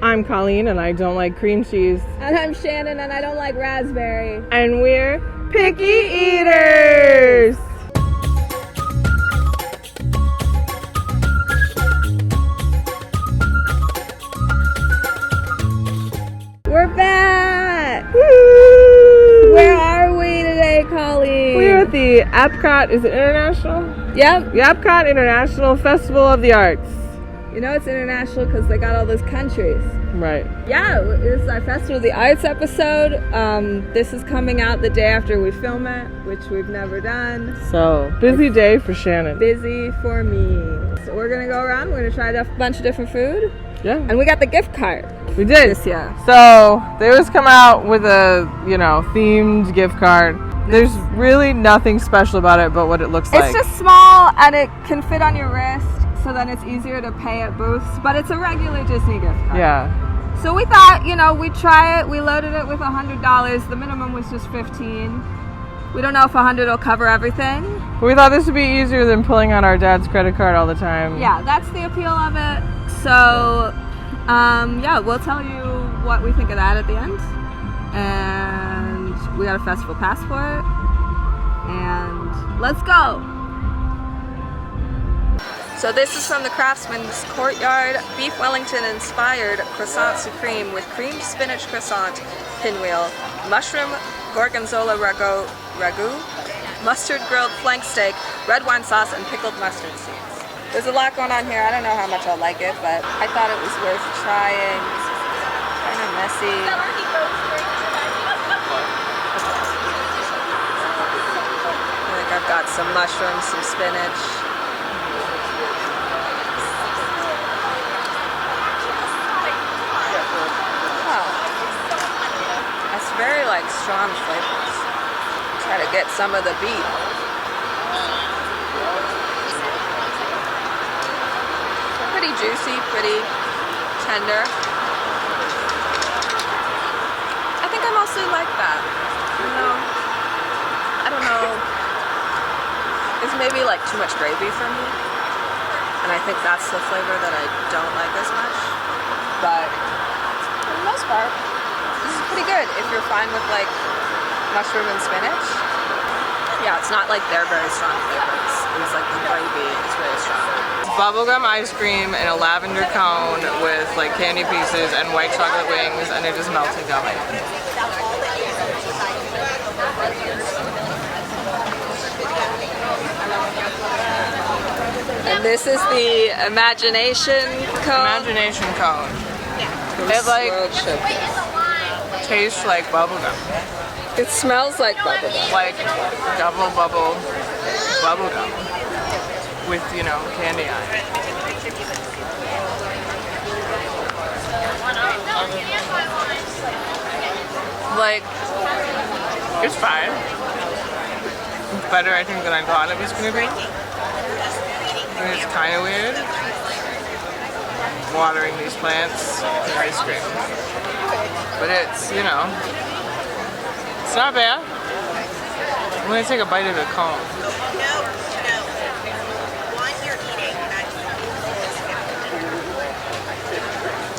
I'm Colleen and I don't like cream cheese. And I'm Shannon and I don't like raspberry. And we're picky eaters! We're back! Woo! Where are we today, Colleen? We're at the EPCOT, is it international? Yep. The EPCOT International Festival of the Arts. You know it's international because they got all those countries. Right. Yeah, this is our Festival of the Arts episode. This is coming out the day after we film it, which we've never done. So, busy day for Shannon. Busy for me. So we're going to go around, we're going to try a bunch of different food. Yeah. And we got the gift card. We did. This year. So, they always come out with a, themed gift card. There's really nothing special about it but what it looks like. It's just small and it can fit on your wrist. So then it's easier to pay at booths, but it's a regular Disney gift card. Yeah. So we thought, we'd try it. We loaded it with $100. The minimum was just $15. We don't know if $100 will cover everything. But we thought this would be easier than pulling out our dad's credit card all the time. Yeah, that's the appeal of it. So, we'll tell you what we think of that at the end. And we got a festival pass for it. And let's go. So this is from the Craftsman's Courtyard, beef Wellington inspired croissant supreme with creamed spinach croissant pinwheel, mushroom gorgonzola ragu, mustard grilled flank steak, red wine sauce, and pickled mustard seeds. There's a lot going on here. I don't know how much I'll like it, but I thought it was worth trying. Kind of messy. I think I've got some mushrooms, some spinach. Very strong flavors. Try to get some of the beef. Pretty juicy, pretty tender. I think I mostly like that. I don't know. It's maybe too much gravy for me. And I think that's the flavor that I don't like as much. But for the most part, pretty good if you're fine with mushroom and spinach. Yeah, it's not they're very strong flavors. It's the gravy is really strong. Bubblegum ice cream in a lavender cone with candy pieces and white chocolate wings, and it just melts in gummy. And this is the Imagination cone. Imagination cone. It tastes like bubblegum. It smells like bubblegum. Like double bubble bubblegum with, candy on it. It's fine. It's better, I think, than I thought it was going to be. And it's kind of weird. Watering these plants with ice cream. But it's, it's not bad. I'm going to take a bite of the cone.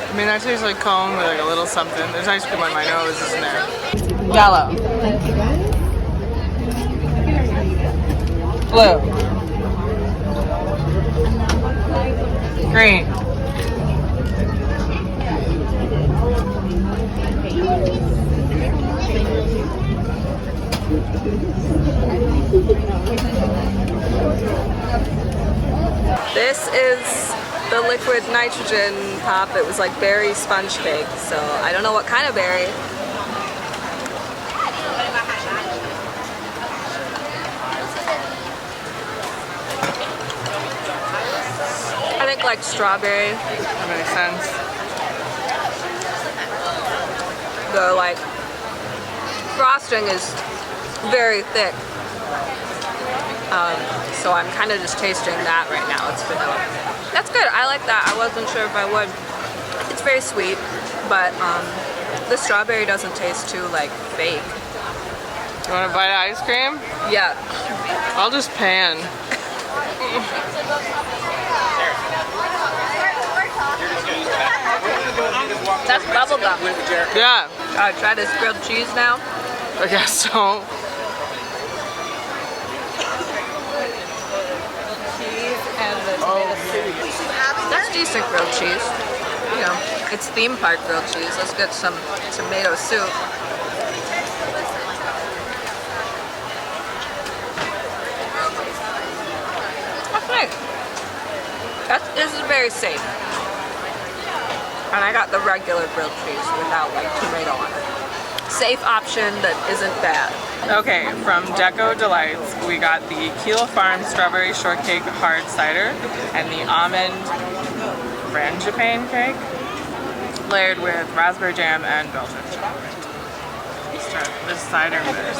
I mean, that tastes like cone with a little something. There's ice cream on my nose, isn't there? Yellow. Blue. Green. This is the liquid nitrogen pop. It was berry sponge cake, so I don't know what kind of berry. I think strawberry. That makes sense. The frosting is very thick. So I'm kind of just tasting that right now. It's vanilla. That's good. I like that. I wasn't sure if I would. It's very sweet, but the strawberry doesn't taste too fake. You want a bite of ice cream? Yeah. I'll just pan. That's bubble gum. Yeah, Alright, try this grilled cheese now. I guess so. Cheese and the tomato soup. That's decent grilled cheese. You know, it's theme park grilled cheese. Let's get some tomato soup. Okay. This is very safe. And I got the regular grilled cheese without like tomato on it. Safe option that isn't bad. Okay, from Deco Delights, we got the Keel Farm Strawberry Shortcake Hard Cider and the Almond Frangipane Cake, layered with raspberry jam and Belgian chocolate. Let's start this cider first.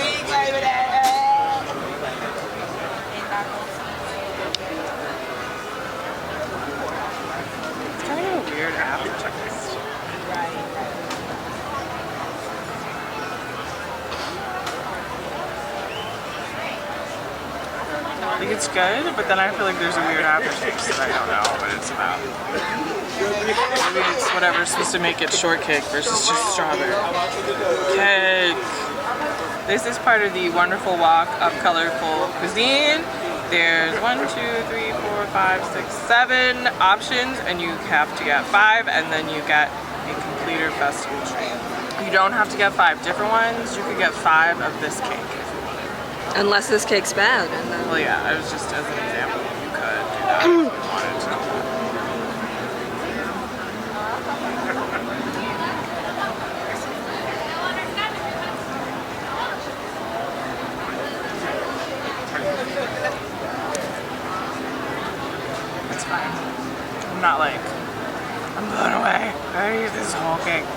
It's kind of a weird aftertaste. I think it's good, but then I feel like there's a weird aftertaste that I don't know what it's about. Maybe it's whatever's supposed to make it shortcake versus just strawberry. Cake! This is part of the wonderful walk of colorful cuisine. There's 1, 2, 3, 4, 5, 6, 7 options, and you have to get 5, and then you get a completer festival treat. You don't have to get 5 different ones. You could get 5 of this cake. Unless this cake's bad. And then... Well, yeah, I was just as an example. You could do that if you wanted to. It's fine. I'm not like, I'm blown away. I eat this whole cake.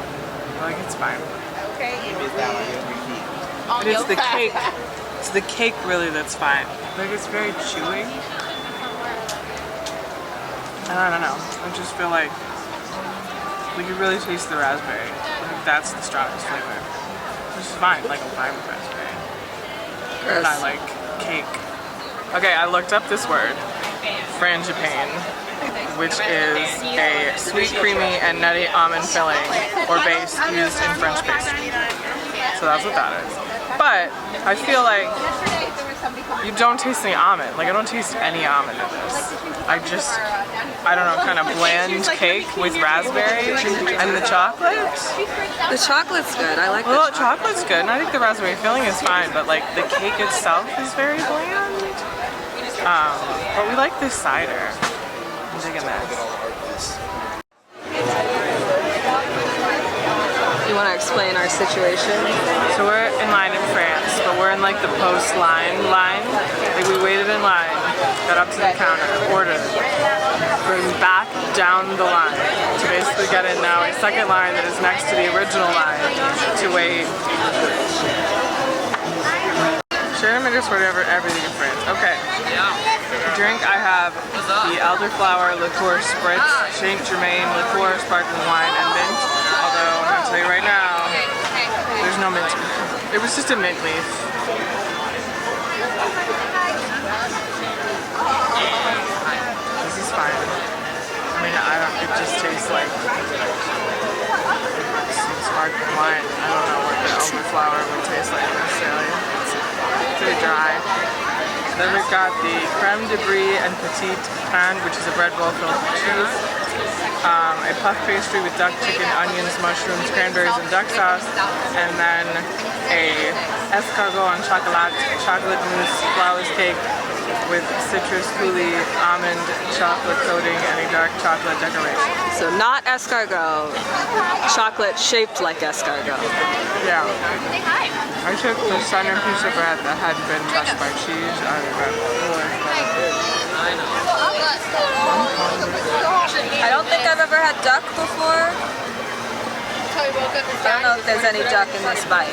Like, it's fine. Okay. It is the cake. It's the cake really that's fine. Like, it's very chewy. I don't know. I just feel like you really taste the raspberry. Like, that's the strongest flavor. Which is fine. Like, I'm fine with raspberry. Gross. And I like cake. Okay, I looked up this word. Frangipane, which is a sweet, creamy, and nutty almond filling or base used in French pastry. So that's what that is. But I feel like you don't taste the almond. Like, I don't taste any almond in this. I don't know, kind of bland cake with raspberry and the chocolate. The chocolate's good. I like Well, the the chocolate's good, and I think the raspberry filling is fine, but like the cake itself is very bland. But we like this cider. I'm digging this. You want to explain our situation? So we're in line in France, but we're in like the post-line line. Like, we waited in line, got up to the counter, ordered, going back down the line to basically get in now a second line that is next to the original line to wait. Shannen made us order everything in France. Okay. Drink, I have the elderflower liqueur spritz, Saint Germain liqueur, sparkling wine, and mint. Although I'm gonna tell you right now, there's no mint. It was just a mint leaf. This is fine. I mean, it just tastes like some sparkling wine. I don't know what the elderflower would taste like necessarily. It's pretty dry. Then we've got the creme de brie and petite pain, which is a bread roll filled with cheese. A puff pastry with duck, chicken, onions, mushrooms, cranberries, and duck sauce. And then a escargot en chocolate mousse flawless cake with citrus coulis, almond chocolate coating, and a dark chocolate decoration. So not escargot, chocolate shaped like escargot. Yeah. I took the center piece of bread that hadn't been touched by cheese. I don't think I've ever had duck before. I don't know if there's any duck in this bite.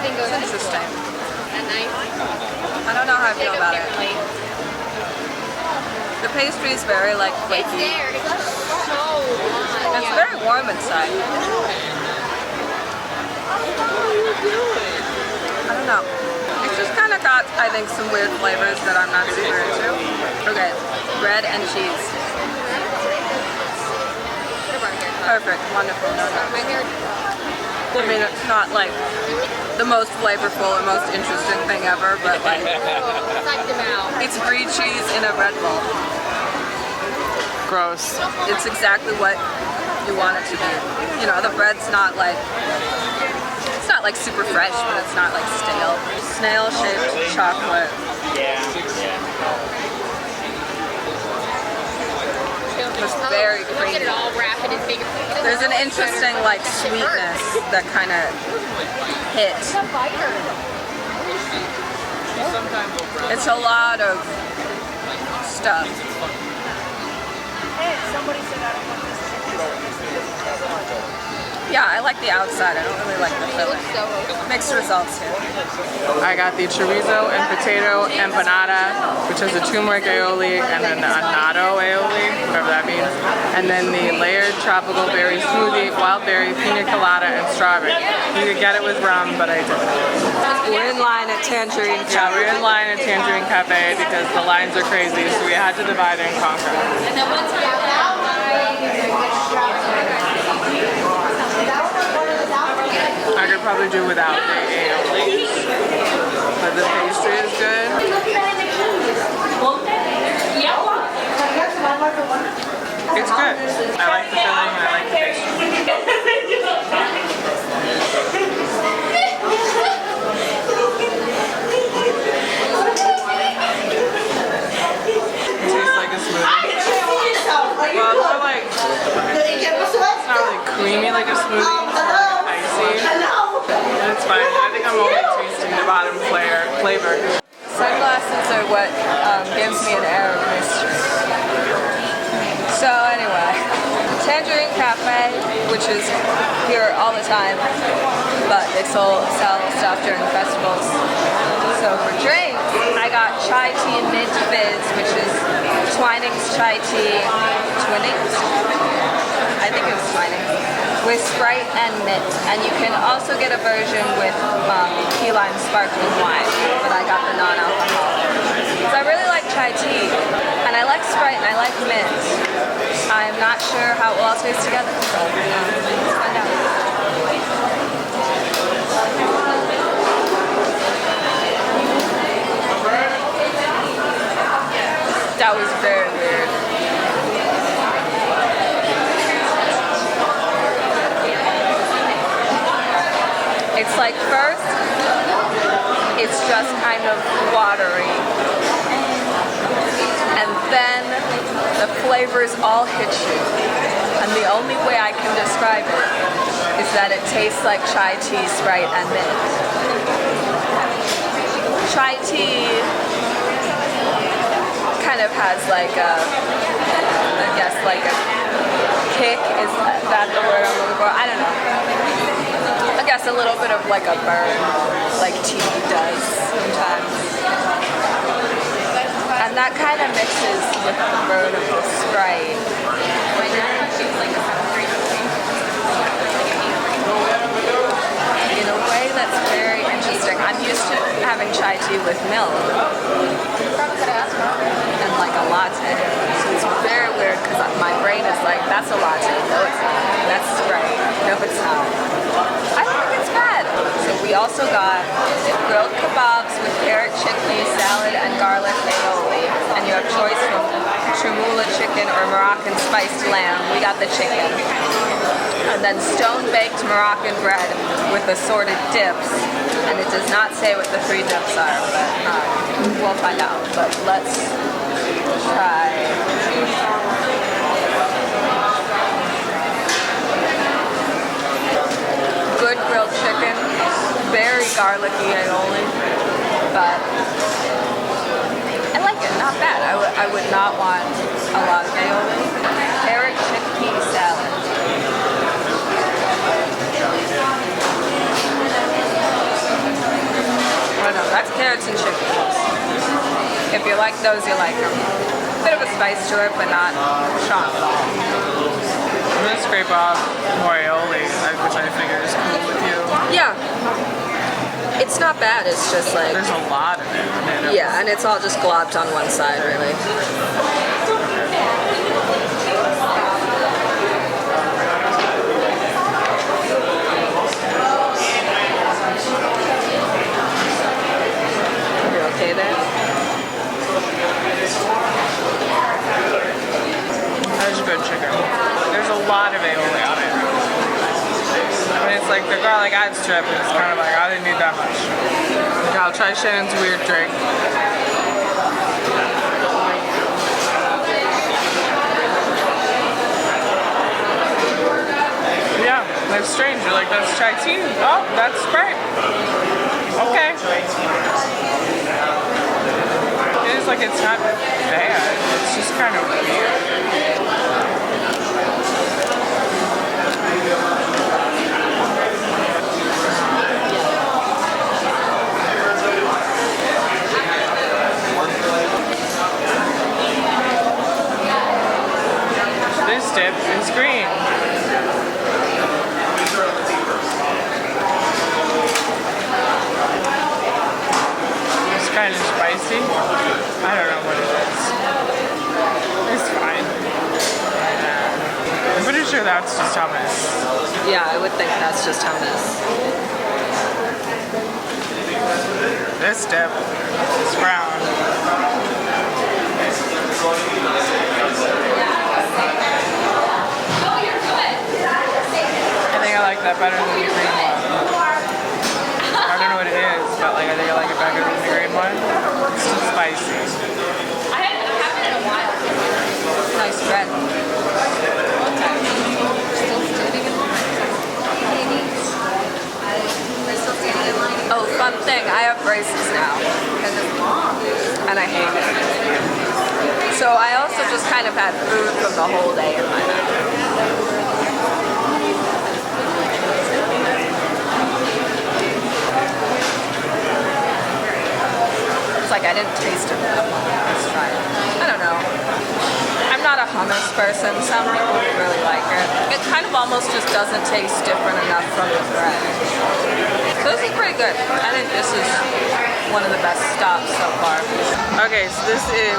It's interesting. I don't know how I feel about it. The pastry is very like flaky. It's very warm inside. I don't know. It's just kind of got, I think, some weird flavors that I'm not super into. Okay, bread and cheese. Perfect, wonderful. I mean, it's not like the most flavorful or most interesting thing ever, but like, it's brie cheese in a Red Bull. Gross. It's exactly what you want it to be. You know, the bread's not like, it's not like super fresh, but it's not like stale. Snail-shaped chocolate. It's very creamy. There's an interesting like sweetness that kind of hits. It's a lot of stuff. Yeah, I like the outside. I don't really like the filling. Mixed results here. I got the chorizo and potato empanada, which is a turmeric aioli, and then the annatto aioli, whatever that means. And then the layered tropical berry smoothie, wild berry, pina colada, and strawberry. You could get it with rum, but I didn't. We're in line at Tangerine Cafe. Yeah, we're in line at Tangerine Cafe because the lines are crazy, so we had to divide and conquer. I could probably do without the aioli, but the pastry is good. It's good. I like the filling and I like the pastry. It tastes like a smoothie. Well, it's not like, it's not really creamy like a smoothie, it's more like icy. It's fine. I think I'm only tasting the bottom flavor. Sunglasses are what gives me an air of mystery. So anyway, Tangerine Cafe, which is here all the time, but they sell stuff during festivals. So for drinks, I got chai tea mint fizz, which is Twinings chai tea, I think it was Twinings, with Sprite and mint. And you can also get a version with key lime sparkling wine, but I got the non-alcoholic. So I really like chai tea, and I like Sprite and I like mint. I'm not sure how it will all taste together, so let's find out. That was very weird. It's like first, it's just kind of watery. And then the flavors all hit you. And the only way I can describe it is that it tastes like chai tea, Sprite, and mint. Chai tea kind of has like a, I guess like a kick, is that the word I'm looking for? I don't know. I guess a little bit of like a burn, like tea does sometimes. And that kind of mixes with the burn of the Sprite. In a way that's very interesting. I'm used to having chai tea with milk. And like a latte. So it's very weird because my brain is like, that's a latte. No, it's not. That's Sprite. No, it's not. I don't think it's bad. So we also got grilled kebabs with carrot chickpea salad and garlic aioli. And you have choice from chermoula chicken or Moroccan spiced lamb. We got the chicken. And then stone-baked Moroccan bread with assorted dips. And it does not say what the 3 dips are, but we'll find out. But let's try. Good grilled chicken, very garlicky aioli, but I like it, not bad. I would not want a lot of aioli. Carrot chickpea salad. Oh no, that's carrots and chickpeas. If you like those, you like them. Bit of a spice to it, but not strong at all. I'm gonna scrape off more aioli, which I figure is cool with you. Yeah. It's not bad, it's just like... There's a lot of it. Yeah, and it's all just globbed on one side, really. good chicken. There's a lot of aioli on it. And it's like the garlic ad strip is kind of like, I didn't need that much. Okay, I'll try Shannon's weird drink. Yeah, that's strange. You're like, that's chai tea? Oh, that's great. Okay. It is like, it's not bad. It's just kind of weird. This dip is green. It's kind of spicy. I don't know what it is. It's fine. I'm pretty sure that's just hummus. Yeah, I would think that's just hummus. This dip is brown. I think I like that better than the green one. I don't know what it is, but like I think I like it better than the green one. It's too spicy. I haven't in a while. Nice bread. Still standing in line. Oh, fun thing. I have braces now because it's long, and I hate it. So I also just kind of had food from the whole day in my mouth. It's like I didn't taste it that much. Let's try it. I don't know. I'm not a hummus person. Some people really like it. It kind of almost just doesn't taste different enough from the bread. So this is pretty good. I think this is one of the best stops so far. Okay, so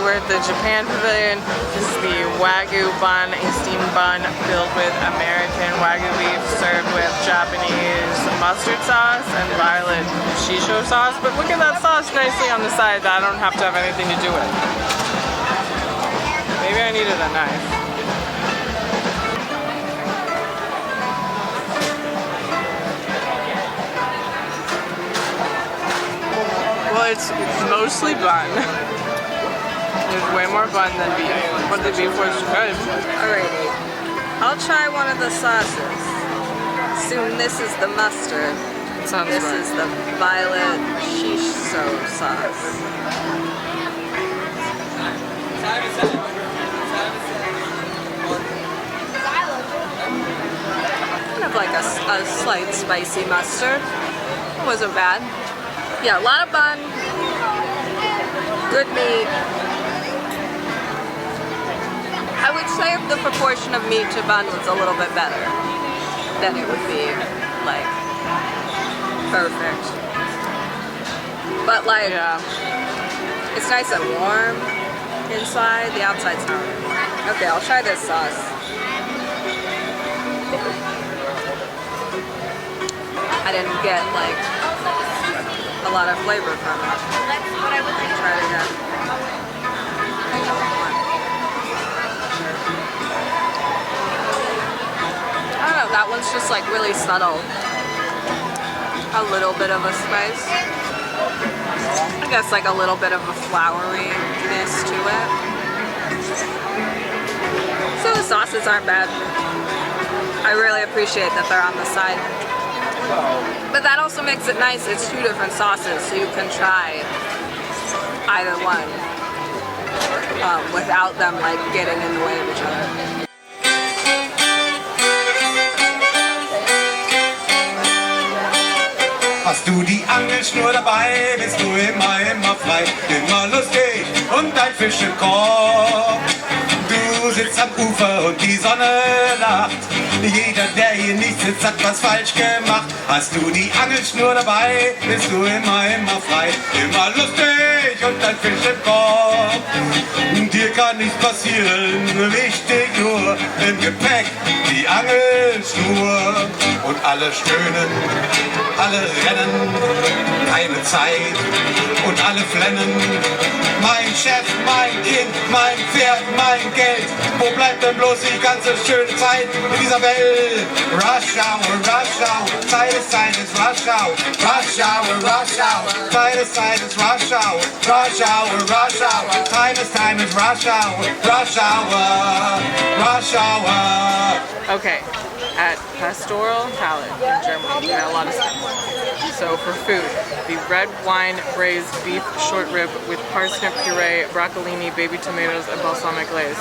we're at the Japan Pavilion. This is the wagyu bun, a steamed bun filled with American wagyu beef served with Japanese mustard sauce and violet shisho sauce. But look at that sauce nicely on the side that I don't have to have anything to do with. Maybe I needed a knife. Well, it's mostly bun. There's way more bun than beef, but the beef was good. Alrighty. I'll try one of the sauces. Assume this is the mustard. Sounds This right. is the violet shisho sauce. Kind of like a slight spicy mustard. It wasn't bad. Yeah, a lot of bun. Good meat. I would say if the proportion of meat to bun was a little bit better, then it would be like perfect. But like, Yeah. it's nice and warm inside. The outside's not. Okay, I'll try this sauce. I didn't get like a lot of flavor from it. Try it again. I don't know, that one's just like really subtle. A little bit of a spice. I guess like a little bit of a flouriness to it. So the sauces aren't bad. I really appreciate that they're on the side. But that also makes it nice. It's two different sauces, so you can try either one without them like getting in the way of each other. Hast du die Angelschnur dabei, bist du immer frei, immer lustig und ein Fisch im Korb. Du sitzt am Ufer und die Sonne lacht. Jeder, der hier nicht sitzt, hat was falsch gemacht. Hast du die Angelschnur dabei, bist du immer frei, immer lustig und ein Fisch im Korb. Dir kann nichts passieren, wichtig nur im Gepäck die Angelschnur. Und und alle stöhnen, alle rennen, keine Zeit und alle flennen. Mein Chef, mein Kind, mein Pferd, mein Geld, wo bleibt denn bloß die ganze schöne Zeit in dieser Welt? Rush hour, Zeit ist rush hour, rush hour, Zeit ist rush hour, rush hour, time is rush hour, rush hour. Okay, at Pastoral Palette in Germany, we got a lot of stuff. So for food, the red wine braised beef short rib with parsnip puree, broccolini, baby tomatoes, and balsamic glaze.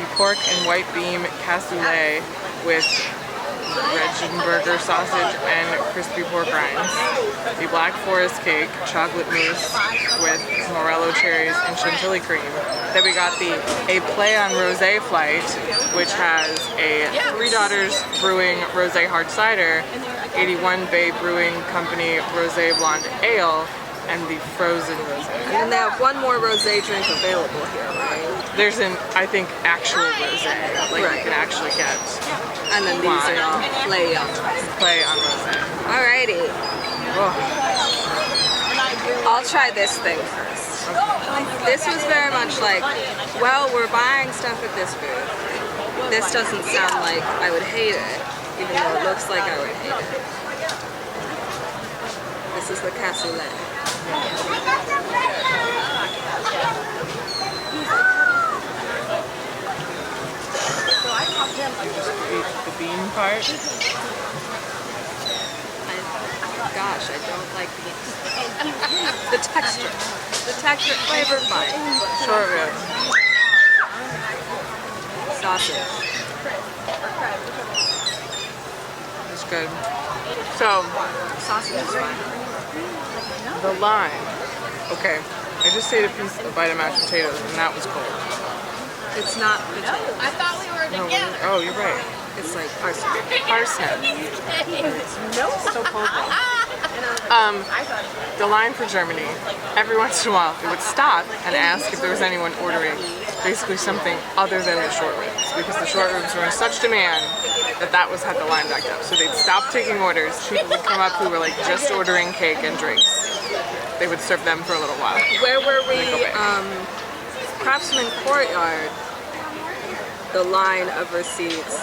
The pork and white bean cassoulet with Regenburger sausage and crispy pork rinds. The Black Forest cake, chocolate mousse with morello cherries and chantilly cream. Then we got the A Play on Rosé flight, which has a Three Daughters Brewing Rosé hard cider, 81 Bay Brewing Company Rosé blonde ale, and the frozen rosé. And then they have one more rosé drink available here, right? There's an, I think, actual rosé, like Right. you can actually get. And then these Wine. are all play on rosé. Play on rosé. Alrighty, Oh, I'll try this thing first. This was very much like, well, we're buying stuff at this booth. This doesn't sound like I would hate it, even though it looks like I would hate it. This is the cassoulet. the bean part. Gosh, I don't like beans. The texture, flavor, fine. Short rib. Sausage. It's good. So, Sausage is fine. the lime. Okay, I just ate a bite of mashed potatoes and that was cold. It's not potato. I thought we were No, together. oh, you're right. It's like parsnip. Parsnip. So cold. The line for Germany, every once in a while, they would stop and ask if there was anyone ordering basically something other than the short ribs, because the short ribs were in such demand that was had the line backed up. So they'd stop taking orders. People would come up who were like just ordering cake and drinks. They would serve them for a little while. Where were we? Then go back. Craftsman Courtyard. The line of receipts.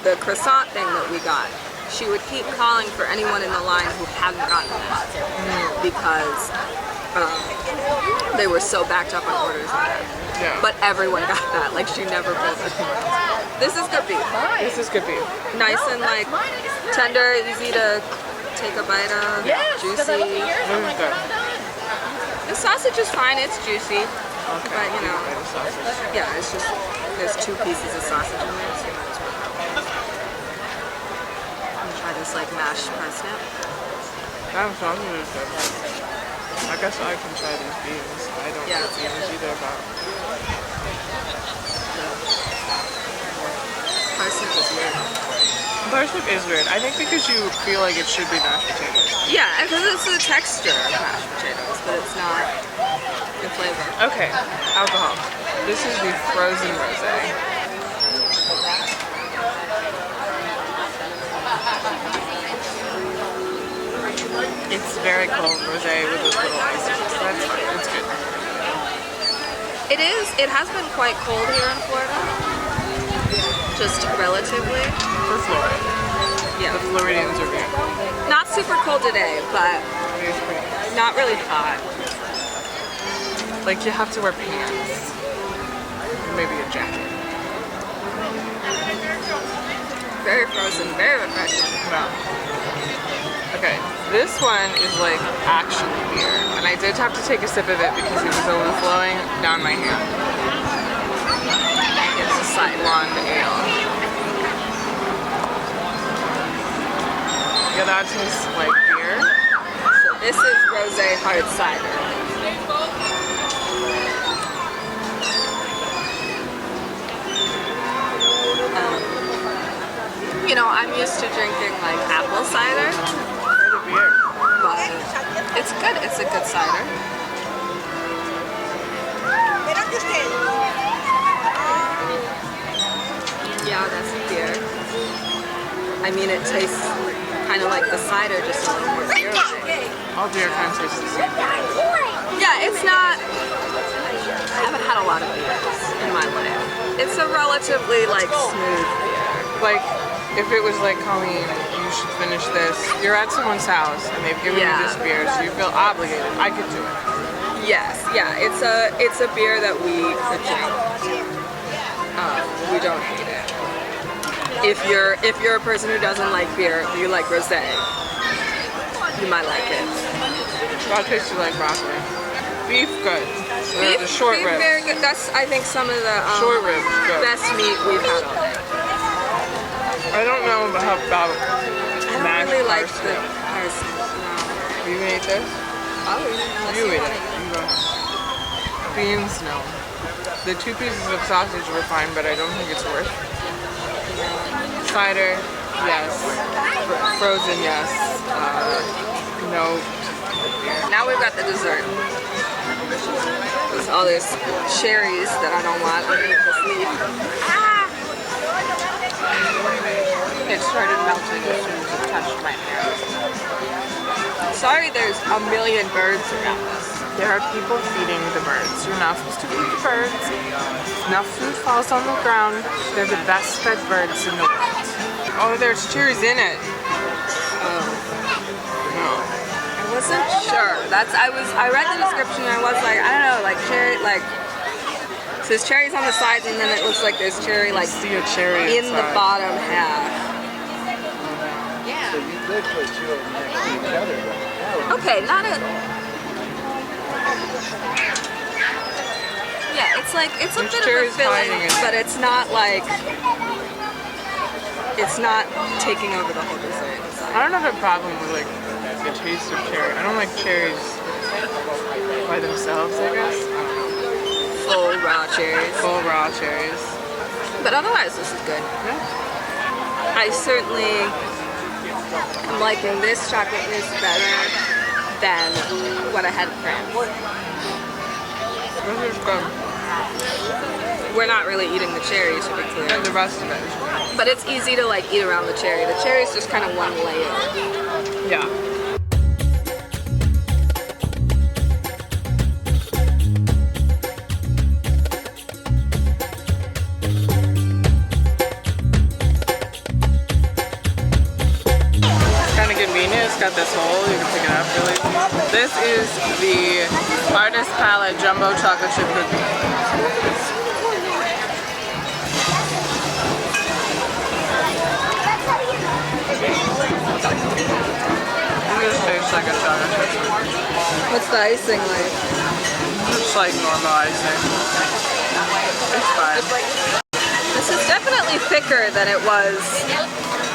The croissant thing that we got. She would keep calling for anyone in the line who hadn't gotten it because they were so backed up on orders. Yeah. But everyone got that. Like she never pulled it. This is good beef. This is good beef. Nice and like tender, easy to take a bite of. Juicy. This is good. The sausage is fine. It's juicy. Okay. But you know, The sausage. yeah, it's just there's 2 pieces of sausage in there, so you might as well. Try this like mashed parsnip. That sausage is good. I guess I can try these beans. I don't Yeah. get beans either, but Parsnip is weird. parsnip is weird. I think because you feel like it should be mashed potatoes. Yeah, because it's the texture of mashed potatoes, but it's not the flavor. Okay, alcohol. This is the frozen rosé. It's very cold rosé with those little ice cubes. So that's fine. It's good. It is. It has been quite cold here in Florida. Just relatively. For Florida. Yeah. The Floridians are being cold. Not super cold today, but It is pretty cold. not really hot. Like you have to wear pants. Maybe a jacket. Very frozen, very refreshing. No. Okay, this one is like actually beer. And I did have to take a sip of it because it was overflowing down my hand. It's a cider blonde ale. Yeah, that tastes like beer. So this is rosé hard cider. You know, I'm used to drinking like apple cider, Or the beer. but it's good. It's a good cider. Yeah, that's beer. I mean, it tastes kind of like the cider, just a little more beer-like. All beer kind of tastes the same. Yeah, it's not. I haven't had a lot of beers in my life. It's a relatively like smooth beer. Like, if it was like, Colleen, you should finish this. You're at someone's house and they've given you this beer, so you feel obligated. I could do it. Yes, yeah, it's a beer that we could drink. We don't hate it. If you're a person who doesn't like beer, you like rosé, you might like it. That tastes like broccoli. Beef, good. The short beef ribs. very good. That's, I think, some of the Short ribs, good. best meat we've had all day. I don't know about I don't really like the parsley. No. You ate this? You eat it. You go ahead. Beans, no. The 2 pieces of sausage were fine, but I don't think it's worth. Cider, yes. Frozen, yes. No. Now we've got the dessert. There's all these cherries that I don't want underneath this leaf. It started melting as soon as it touched my hair. Sorry, there's a million birds around us. There are people feeding the birds. You're not supposed to feed the birds. Enough food falls on the ground. They're the best fed birds in the world. Oh, there's cherries in it. I wasn't sure. I read the description and I was like, I don't know, like cherry, like it says cherries on the sides, and then it looks like there's cherry like See a cherry in the bottom half. So you could put 2 of them next to each other, but Okay, not a. Yeah, it's like it's a There's bit of a cherries hiding filling, in it. but it's not like it's not taking over the whole dessert. I don't have a problem with like the taste of cherry. I don't like cherries by themselves, I guess. Full raw cherries. Full raw cherries. But otherwise, this is good. Yeah. I certainly am liking this chocolate mousse better than what I had in France. This is good. We're not really eating the cherry, to be clear. And the rest of it is good. But it's easy to like eat around the cherry. The cherry is just kind of one layer. Yeah. It's got this hole, you can pick it up really. This is the Artist Palette Jumbo Chocolate Chip Cookie. It just tastes like a chocolate chip cookie. What's the icing like? It's like normal icing. It's fine. This is definitely thicker than it was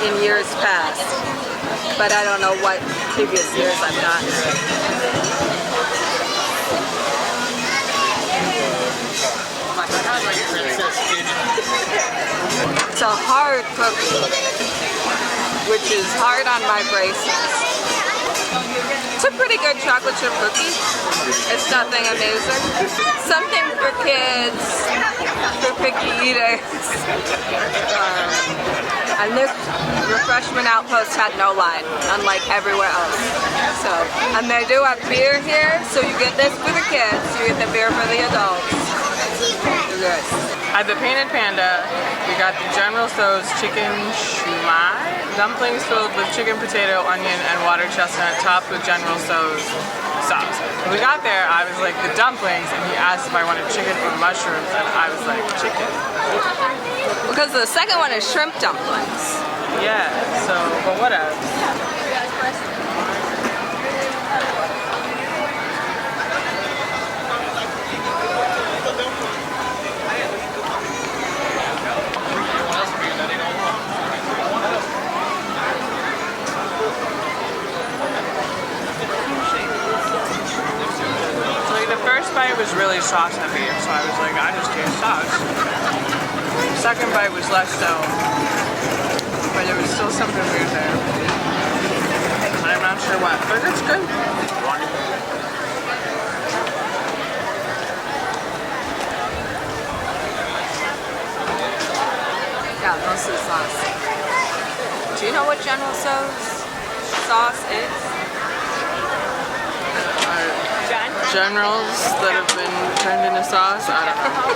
in years past. But I don't know what previous years I've gotten it. It's a hard cookie, which is hard on my braces. It's a pretty good chocolate chip cookie. It's nothing amazing. Something for kids, for picky eaters. And this refreshment outpost had no line, unlike everywhere else. So, and they do have beer here, so you get this for the kids, you get the beer for the adults. Yes. At the Painted Panda, we got the General Tso's chicken shumai, dumplings filled with chicken, potato, onion, and water chestnut, topped with General Tso's sauce. When we got there, I was like, the dumplings, and he asked if I wanted chicken or mushrooms, and I was like, chicken. Because the second one is shrimp dumplings. Yeah, so, but whatever. First bite was really sauce heavy, so I was like, I just taste sauce. Second bite was less so, but there was still something weird there. I'm not sure what, but it's good. Yeah, mostly sauce. Do you know what General Tso's sauce is? Generals that have been turned into sauce? I don't know.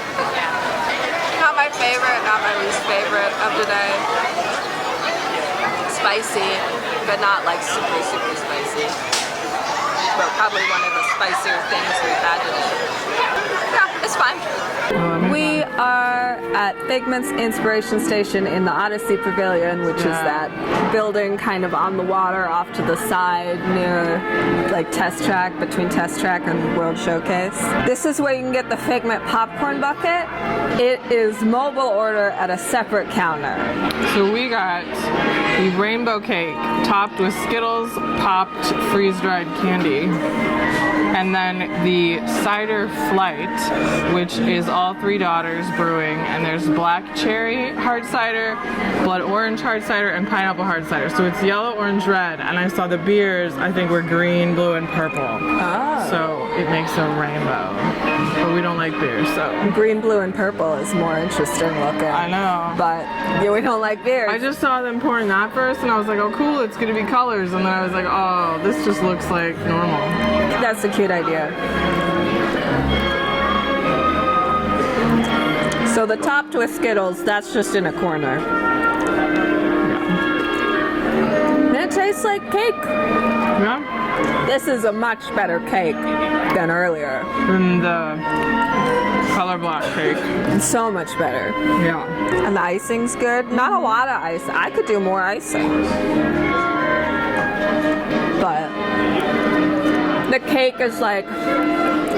Not my favorite, not my least favorite of the day. Spicy, but not like super, super spicy. But probably one of the spicier things we've had today. Yeah, it's fine. We are at Figment's Inspiration Station in the Odyssey Pavilion, which is that building kind of on the water off to the side near like Test Track, between Test Track and World Showcase. This is where you can get the Figment popcorn bucket. It is mobile order at a separate counter. So we got the rainbow cake topped with Skittles, popped freeze-dried candy. And then the cider flight, which is all three daughters brewing, and there's black cherry hard cider, blood orange hard cider, and pineapple hard cider. So it's yellow, orange, red, and I saw the beers, I think were green, blue, and purple. Oh. So it makes a rainbow. But we don't like beer, so. Green, blue, and purple is more interesting looking. I know. But yeah, we don't like beers. I just saw them pouring that first, and I was like, oh cool, it's gonna be colors. And then I was like, oh, this just looks like normal. That's a cute idea. So the topped with Skittles, that's just in a corner. And it tastes like cake. Yeah? This is a much better cake than earlier. Than the color block cake. It's so much better. Yeah. And the icing's good. Not a lot of ice. I could do more icing. But the cake is like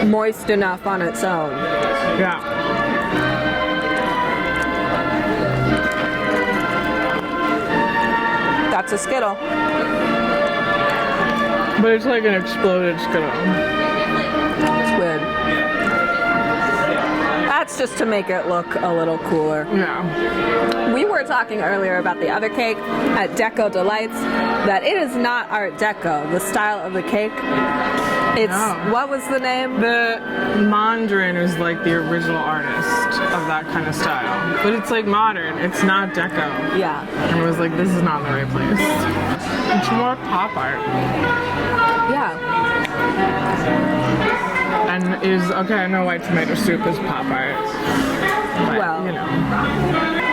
moist enough on its own. Yeah. That's a Skittle. But it's like an exploded Skittle. It's weird. That's just to make it look a little cooler. Yeah. We were talking earlier about the other cake at Deco Delights, that it is not Art Deco, the style of the cake. It's, what was the name? The Mondrian is like the original artist of that kind of style. But it's like modern, it's not Deco. Yeah. And it was like, this is not the right place. It's more pop art. Yeah. And okay, I know white tomato soup is pop art. But, Well, you know.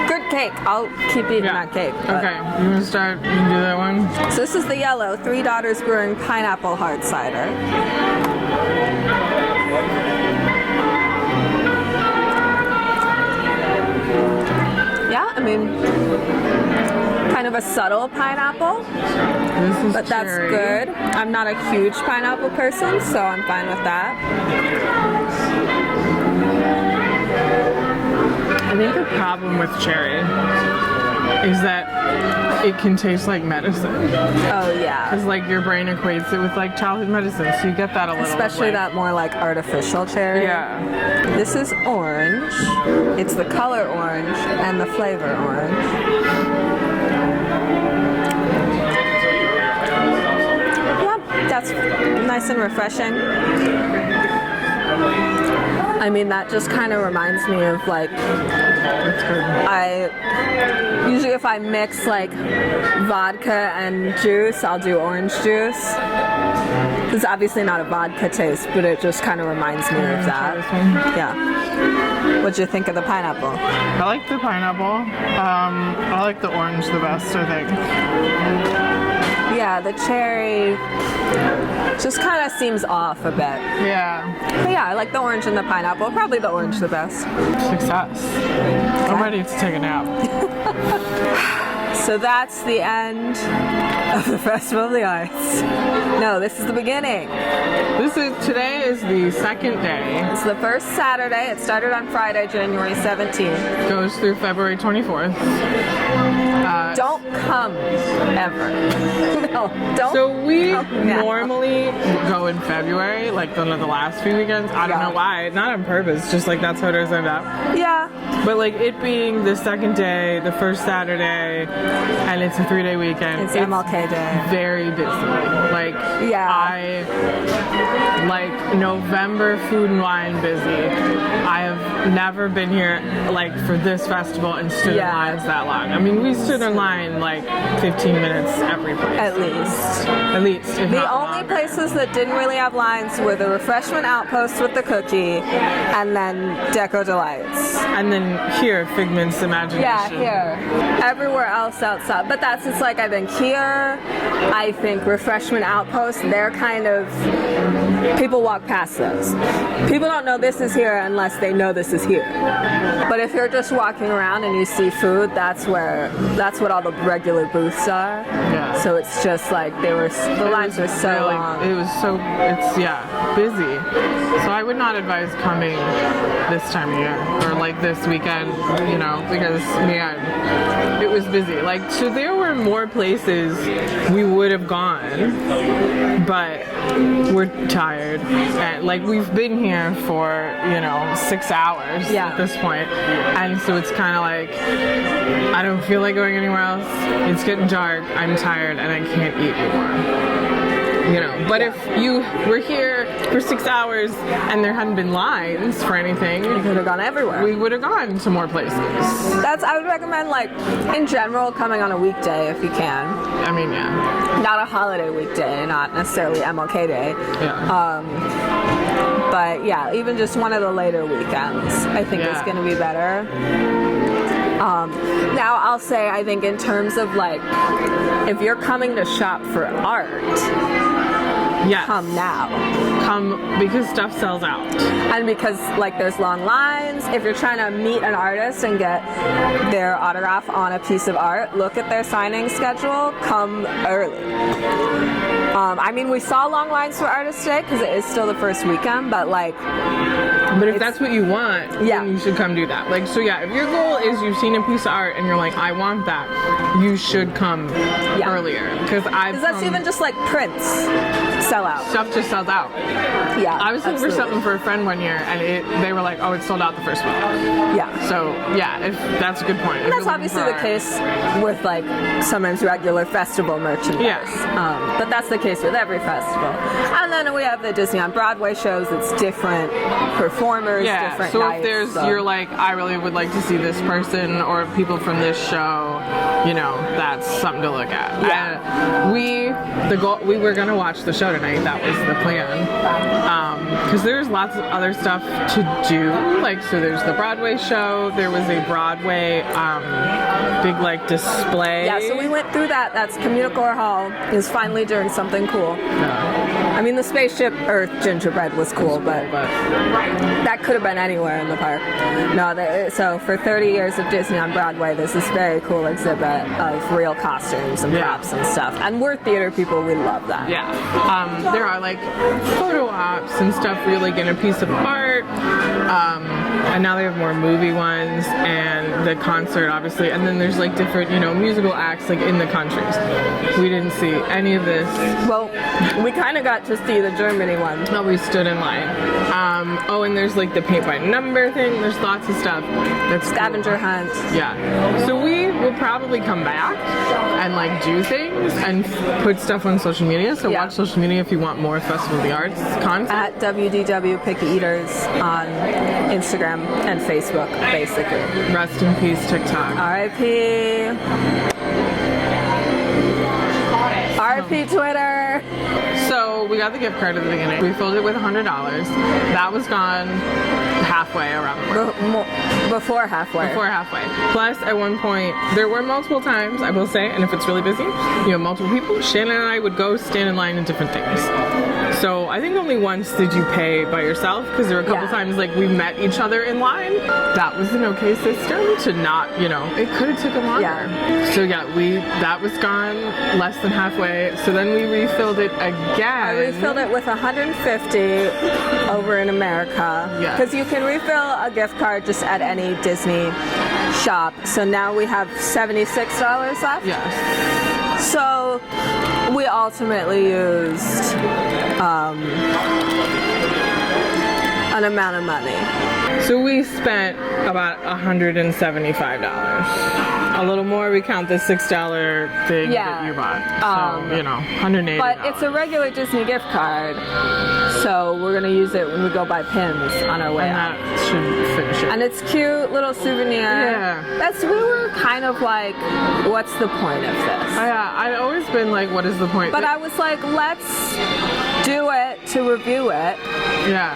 Good cake. I'll keep eating that cake. but- Okay, you want to start? You can do that one? So this is the yellow, Three Daughters Brewing Pineapple Hard Cider. Yeah, I mean, kind of a subtle pineapple, This is but that's cherry. good. I'm not a huge pineapple person, so I'm fine with that. I think the problem with cherry is that it can taste like medicine. Oh yeah. Because like your brain equates it with like childhood medicine, so you get that a little. Especially like, that more like artificial cherry. Yeah. This is orange. It's the color orange and the flavor orange. Yeah, that's nice and refreshing. I mean, that just kind of reminds me of like, usually if I mix like vodka and juice, I'll do orange juice. It's obviously not a vodka taste, but it just kind of reminds me of that. Yeah. What'd you think of the pineapple? I like the pineapple. I like the orange the best, I think. Yeah, the cherry just kind of seems off a bit. Yeah. But yeah, I like the orange and the pineapple. Probably the orange the best. Success. I'm ready to take a nap. So that's the end of the Festival of the Arts. No, this is the beginning. Today is the second day. It's the first Saturday. It started on Friday, January 17th. Goes through February 24th. Don't come ever. No, don't. So we come now. normally go in February, like one of the last few weekends. I don't know why. Not on purpose, just like that's how it is. I'm out. Yeah. But like it being the second day, the first Saturday, and it's a 3-day weekend. It's MLK Day. Very busy. Like Yeah. I like November food and wine busy. I have never been here like for this festival and stood in Yeah. lines that long. I mean, we stood in line like 15 minutes every place. At least. At least. If The not only longer. places that didn't really have lines were the refreshment outpost with the cookie, and then Deco Delights. And then here, Figment's Imagination. Yeah, here. Everywhere else outside. But it's like, I think here, I think refreshment outpost, they're kind of, people walk past those. People don't know this is here unless they know this is here. But if you're just walking around and you see food, that's what all the regular booths are. Yeah. So it's just like, the lines were so really, long. It was so, busy. So I would not advise coming this time of year or like this weekend, because man, it was busy. Like, so there were more places we would have gone, but we're tired. And like we've been here for, 6 hours at this point. And so it's kind of like, I don't feel like going anywhere else. It's getting dark. I'm tired and I can't eat anymore. But if you were here for 6 hours and there hadn't been lines for anything, We could have gone everywhere. we would have gone to more places. I would recommend, like, in general, coming on a weekday if you can. I mean, yeah. Not a holiday weekday, not necessarily MLK Day. Yeah. But yeah, even just one of the later weekends, I think is going to be better. Now, I'll say, I think in terms of like, if you're coming to shop for art, Yes. come now. Come because stuff sells out. And because like there's long lines, if you're trying to meet an artist and get their autograph on a piece of art, look at their signing schedule, come early. I mean, we saw long lines for Artist Day because it is still the first weekend, but like... But if that's what you want, then you should come do that. Like, so yeah, if your goal is you've seen a piece of art and you're like, I want that, you should come earlier. Because that's even just like prints sell out. Stuff just sells out. Yeah, I was looking for something for a friend one year, and they were like, "Oh, it sold out the first week." Yeah. So yeah, if that's a good point. And that's obviously the case with like sometimes regular festival merchandise. Yeah. But that's the case with every festival. And then we have the Disney on Broadway shows. It's different performers, different so nights. If there's you're like, I really would like to see this person or people from this show, that's something to look at. Yeah. We were gonna watch the show tonight. That was the plan. Because there's lots of other stuff to do. Like, so there's the Broadway show. There was a Broadway big like display. Yeah, so we went through that. That's Communicore Hall is finally doing something cool. I mean, the Spaceship Earth gingerbread was cool, but that could have been anywhere in the park. No, so for 30 years of Disney on Broadway, there's this very cool exhibit of real costumes and props and stuff. And we're theater people, we love that. Yeah. There are like photo ops and stuff where you're like in a piece of art. And now they have more movie ones and the concert, obviously. And then there's like different, musical acts like in the countries. We didn't see any of this. Well, we kind of got to see the Germany one. Oh, we stood in line. And there's like the paint by number thing. There's lots of stuff. That's Scavenger hunt. Yeah. So we will probably come back and like do things and put stuff on social media. So watch social media if you want more Festival of the Arts content. At WDW Picky Eaters on Instagram and Facebook, basically. Rest in peace, TikTok. R.I.P. R.I.P. Twitter. So we got the gift card at the beginning. We filled it with $100. That was gone halfway around the park. Before halfway. Before halfway. Plus, at one point, there were multiple times, I will say, and if it's really busy, multiple people, Shannen and I would go stand in line in different things. So I think only once did you pay by yourself, because there were a couple times like we met each other in line. That was an okay system to not, it could have taken longer. Yeah. So that was gone less than halfway. So then we refilled it again. I refilled it with $150 over in America. Yeah. Because you can refill a gift card just at any Disney shop. So now we have $76 left. Yes. So we ultimately used an amount of money. So we spent about $175. A little more, we count the $6 thing that you bought. So, you know, $180. But it's a regular Disney gift card, so we're gonna use it when we go buy pins on our way out. That should finish it. And it's cute little souvenir. Yeah. We were kind of like, what's the point of this? Yeah, I've always been like, what is the point? But I was like, let's do it to review it. Yeah.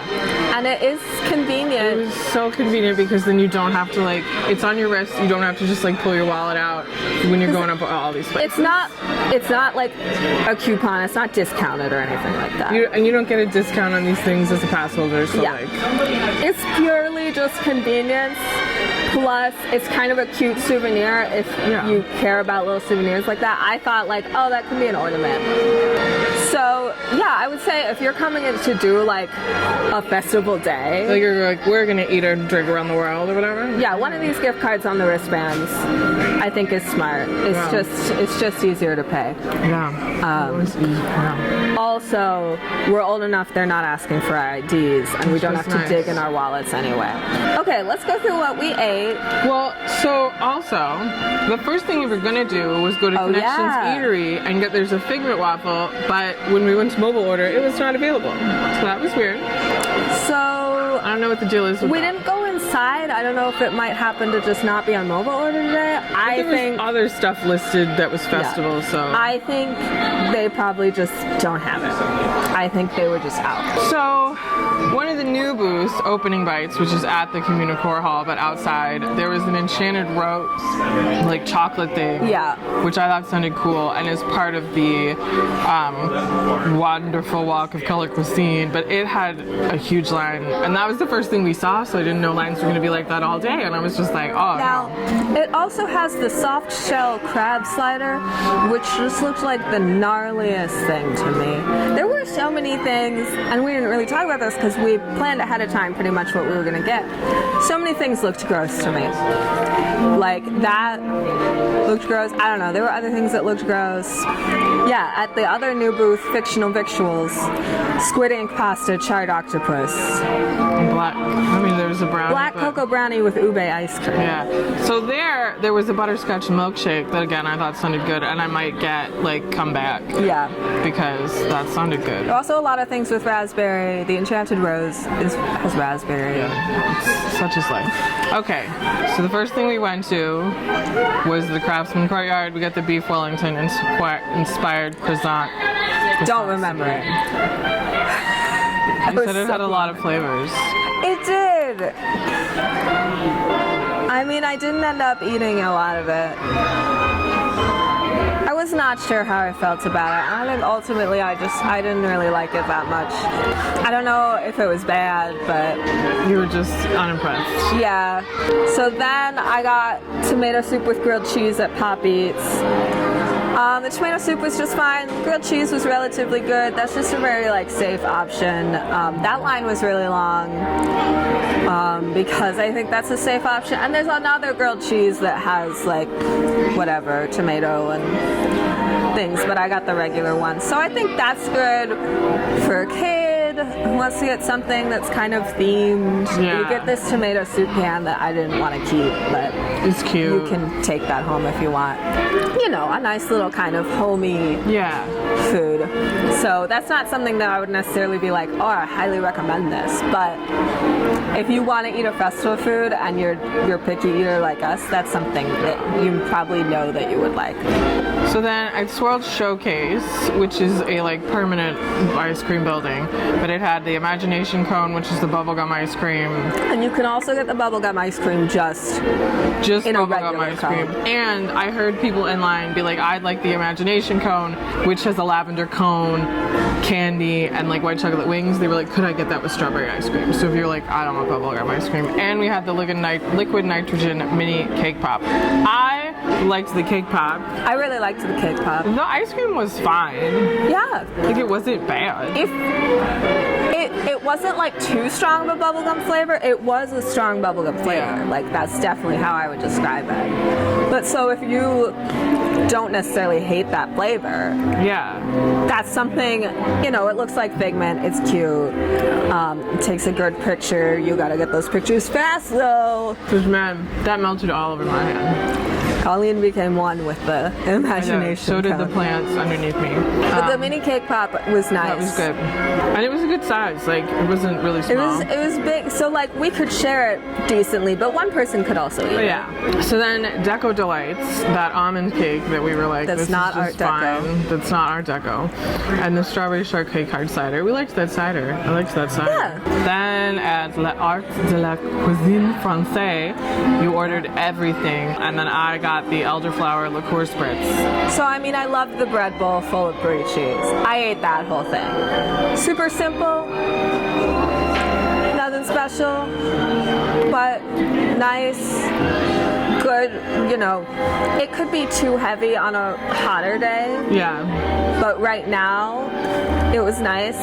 And it is convenient. It was so convenient because then you don't have to like, it's on your wrist, you don't have to just like pull your wallet out when you're going up all these places. It's not like a coupon, it's not discounted or anything like that. And you don't get a discount on these things as a pass holder, so like. It's purely just convenience. Plus, it's kind of a cute souvenir if you care about little souvenirs like that. I thought like, oh, that could be an ornament. So, yeah, I would say if you're coming in to do like a festival day. Like you're like, we're gonna eat or drink around the world or whatever? Yeah, one of these gift cards on the wristbands I think is smart. It's just easier to pay. Yeah. Also, we're old enough they're not asking for our IDs and we don't have to dig in our wallets anyway. Okay, let's go through what we ate. Well, so also, the first thing we were gonna do was go to Connections Eatery and there's a Figment waffle, but when we went to mobile order, it was not available. So that was weird. So I don't know what the deal is with we that. didn't go inside. I don't know if it might happen to just not be on mobile order today. I think other stuff listed that was festival, so I think they probably just don't have it. I think they were just out. So one of the new booths, Opening Bites, which is at the Communicore Hall, but outside, there was an enchanted rose, like chocolate thing, which I thought sounded cool, and is part of the wonderful Walk of Color Cuisine, but it had a huge line, and that was the first thing we saw, so I didn't know lines were going to be like that all day, and I was just like, oh. Now, it also has the soft shell crab slider, which just looked like the gnarliest thing to me. There were so many things, and we didn't really talk about this because we planned ahead of time pretty much what we were going to get. So many things looked gross to me. Like, that looked gross. I don't know. There were other things that looked gross. Yeah, at the other new booth, Fictional Victuals, squid ink pasta, charred octopus. There was a brownie. Black cocoa brownie with ube ice cream. Yeah. So there was a butterscotch milkshake that again I thought sounded good, and I might get come back. Yeah. Because that sounded good. Also a lot of things with raspberry. The Enchanted Rose has raspberry. Yeah. Such is life. Okay. So the first thing we went to was the Craftsman Courtyard. We got the beef Wellington inspired croissant. Don't remember it. You said it had a lot of flavors. It did. I mean, I didn't end up eating a lot of it. I was not sure how I felt about it. I think ultimately I didn't really like it that much. I don't know if it was bad, but you were just unimpressed. Yeah. So then I got tomato soup with grilled cheese at Pop Eats. The tomato soup was just fine. Grilled cheese was relatively good. That's just a very safe option. That line was really long because I think that's a safe option. And there's another grilled cheese that has whatever, tomato and things, but I got the regular one. So I think that's good for a kid who wants to get something that's kind of themed. Yeah. You get this tomato soup pan that I didn't want to keep, but it's cute. You can take that home if you want. You know, a nice little kind of homey food. So that's not something that I would necessarily be like, oh, I highly recommend this. But if you want to eat a festival food and you're a picky eater like us, that's something that you probably know that you would like. So then I swirled Showcase, which is a permanent ice cream building, but it had the Imagination Cone, which is the bubblegum ice cream. And you can also get the bubblegum ice cream just in a regular ice cream. And I heard people in line be like, I'd like the Imagination Cone, which has a lavender cone, candy, and white chocolate wings. They were like, could I get that with strawberry ice cream? So if you're like, I don't want bubblegum ice cream. And we had the liquid nitrogen mini cake pop. I liked the cake pop. I really liked the cake pop. The ice cream was fine. Yeah. Like, it wasn't bad. It wasn't like too strong of a bubblegum flavor. It was a strong bubblegum flavor. Yeah. Like, that's definitely how I would describe it. But so if you don't necessarily hate that flavor, Yeah. that's something, you know, it looks like Figment. It's cute. It takes a good picture. You gotta get those pictures fast though. Because, man, that melted all over my hand. Colleen became one with the imagination. Yeah, so did the plants underneath me. But the mini cake pop was nice. That was good. And it was a good size. Like, it wasn't really small. It was big, so like we could share it decently, but one person could also eat But it. yeah. So then Deco Delights, that almond cake that we were like, That's this not is just Art Deco. fine. That's not Art Deco. And the strawberry shortcake hard cider. We liked that cider. I liked that cider. Yeah. Then at l'Art de la Cuisine Française, you ordered everything. And then I got the elderflower liqueur spritz. So I mean, I loved the bread bowl full of brie cheese. I ate that whole thing. Super simple, nothing special, but nice, good. You know, it could be too heavy on a hotter day, Yeah. but right now it was nice.